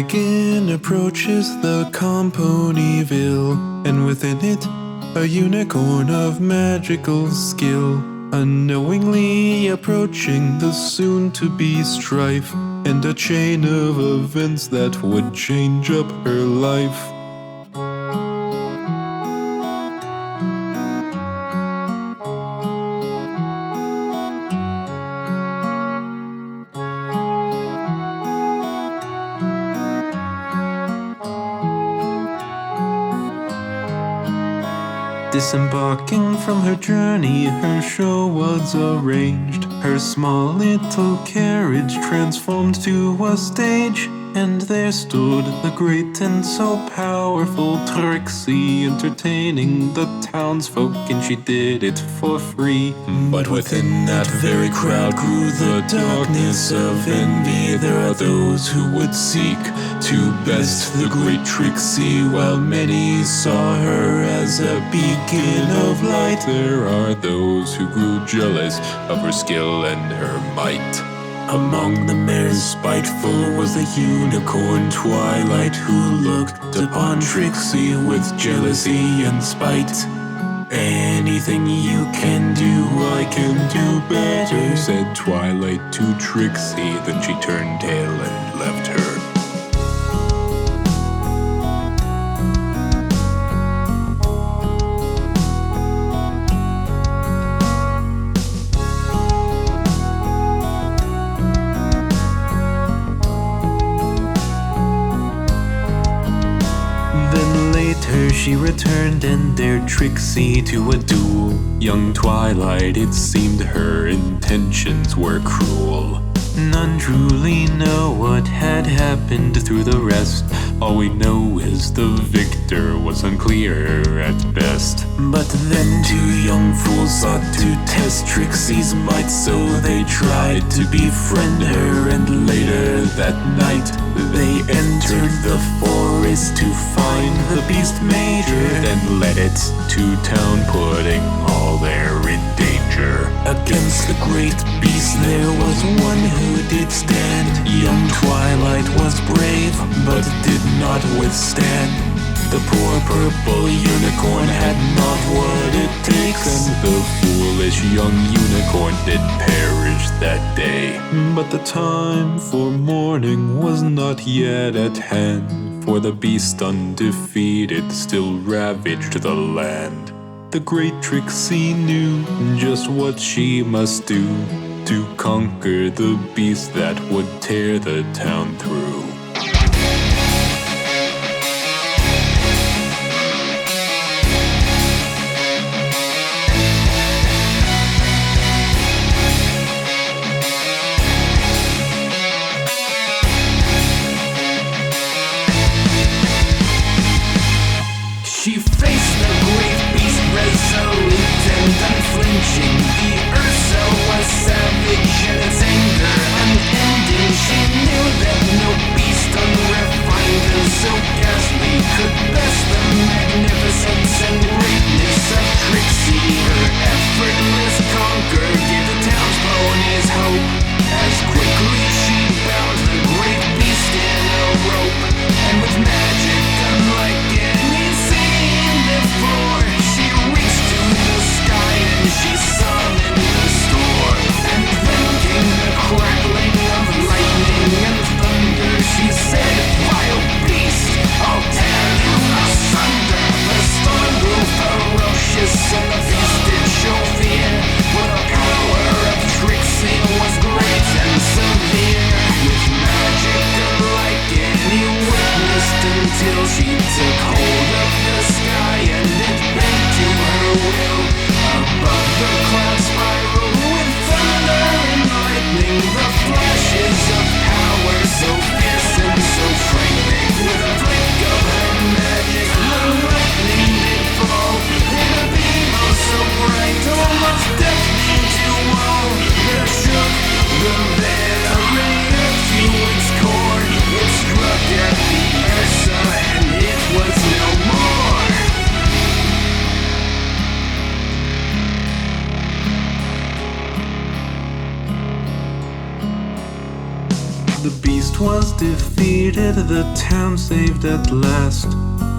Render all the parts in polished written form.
dragon approaches the Componyville, and within it, a unicorn of magical skill, unknowingly approaching the soon-to-be strife, and a chain of events that would change up her life. Disembarking from her journey, her show was arranged. Her small little carriage transformed to a stage, and there stood the great and so powerful Trixie, entertaining the townsfolk, and she did it for free. But within that very crowd grew the darkness of envy. There are those who would seek to best the great Trixie, while many saw her as a beacon of light. There are those who grew jealous of her skill and her might. Among the mares spiteful was the unicorn Twilight, who looked upon Trixie with jealousy and spite. "Anything you can do, I can do better," said Twilight to Trixie. Then she turned tail and left her. She returned and dared Trixie to a duel. Young Twilight, it seemed her intentions were cruel. None truly know what had happened through the rest. All we know is the victor was unclear at best. But then two young fools sought to test Trixie's might, so they tried to befriend her, and later that night they entered the forest to find the beast major, and led it to town, putting all there in danger. Against the great beast there was one who did stand. Young Twilight was brave, but did not withstand. The poor purple unicorn had not what it takes, and the foolish young unicorn did perish that day. But the time for mourning was not yet at hand, for the beast undefeated still ravaged the land. The great Trixie knew just what she must do to conquer the beast that would tear the town through. She faced the great beast resolute and unflinching. The Ursa was savage and its anger unending. She knew that no beast The beast was defeated, the town saved at last.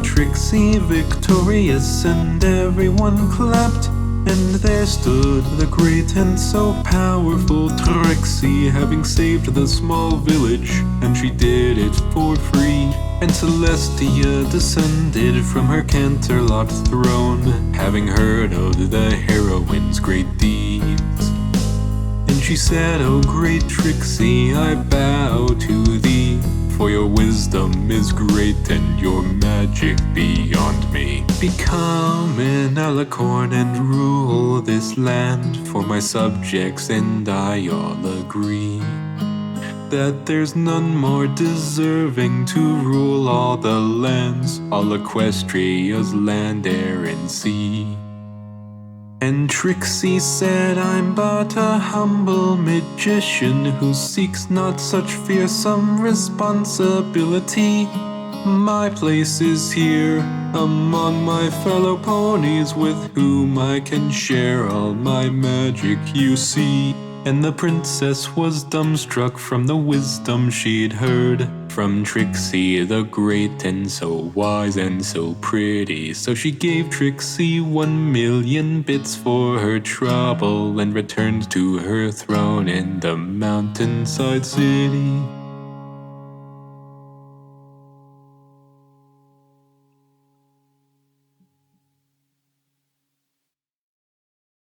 Trixie victorious, and everyone clapped. And there stood the great and so powerful Trixie, having saved the small village, and she did it for free. And Celestia descended from her canterlot throne, having heard of the heroine's great deeds. And she said, "O great Trixie, I bow to thee, for your wisdom is great and your magic beyond me. Become an alicorn and rule this land, for my subjects and I all agree that there's none more deserving to rule all the lands, all Equestria's land, air, and sea." And Trixie said, "I'm but a humble magician who seeks not such fearsome responsibility. My place is here among my fellow ponies, with whom I can share all my magic, you see." And the princess was dumbstruck from the wisdom she'd heard from Trixie the great, and so wise and so pretty. So she gave Trixie 1,000,000 bits for her trouble, and returned to her throne in the mountainside city.